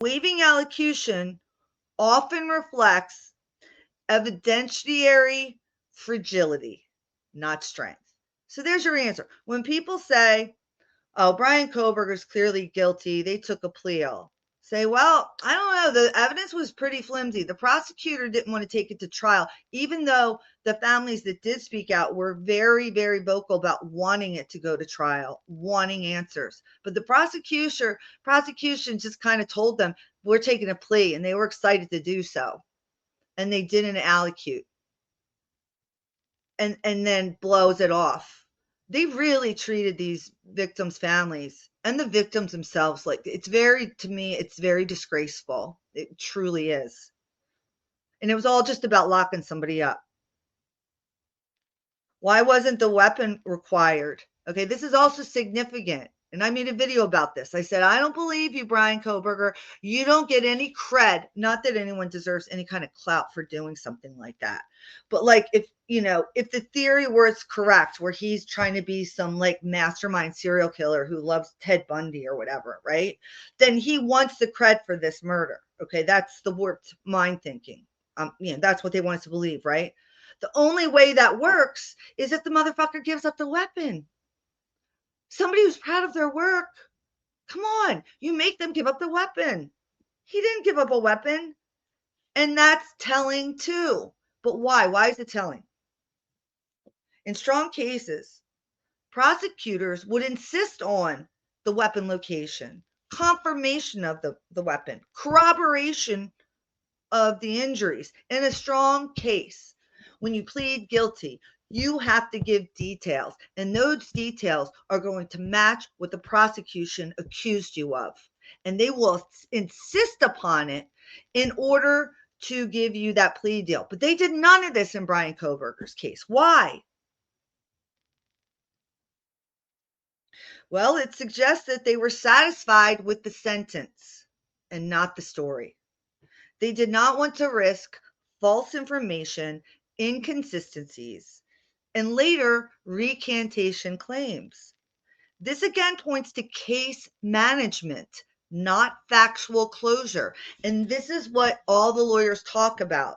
Waiving allocution often reflects evidentiary fragility, not strength. So there's your answer. When people say, oh, Bryan Kohberger is clearly guilty, they took a plea. Say, well, I don't know. The evidence was pretty flimsy. The prosecutor didn't want to take it to trial, even though the families that did speak out were very, very vocal about wanting it to go to trial, wanting answers. But the prosecution just kind of told them, we're taking a plea, and they were excited to do so. And they didn't allocute and then blows it off. They really treated these victims' families and the victims themselves like to me, it's very disgraceful. It truly is. And it was all just about locking somebody up. Why wasn't the weapon required? Okay, this is also significant. And I made a video about this. I said, I don't believe you, Bryan Kohberger. You don't get any cred. Not that anyone deserves any kind of clout for doing something like that. But like if the theory was correct, where he's trying to be some like mastermind serial killer who loves Ted Bundy or whatever, right? Then he wants the cred for this murder. Okay, that's the warped mind thinking. That's what they want us to believe, right? The only way that works is if the motherfucker gives up the weapon. Somebody who's proud of their work, come on, you make them give up the weapon. He didn't give up a weapon. And that's telling too. But why? Why is it telling? In strong cases, prosecutors would insist on the weapon location, confirmation of the weapon, corroboration of the injuries. In a strong case, when you plead guilty, you have to give details, and those details are going to match what the prosecution accused you of. And they will insist upon it in order to give you that plea deal. But they did none of this in Bryan Kohberger's case. Why? Well, it suggests that they were satisfied with the sentence and not the story. They did not want to risk false information, inconsistencies, and later recantation claims. This again points to case management, not factual closure. And this is what all the lawyers talk about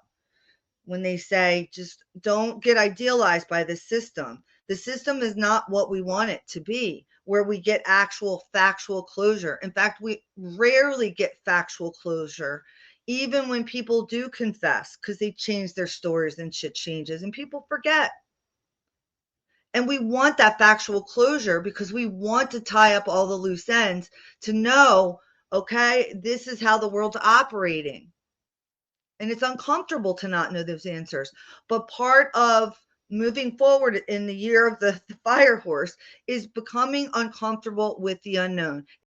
when they say, just don't get idealized by the system. The system is not what we want it to be, where we get actual factual closure. In fact, we rarely get factual closure, even when people do confess, because they change their stories and shit changes and people forget. And we want that factual closure because we want to tie up all the loose ends to know, okay, this is how the world's operating. And it's uncomfortable to not know those answers. But part of moving forward in the year of the fire horse is becoming uncomfortable with the unknown.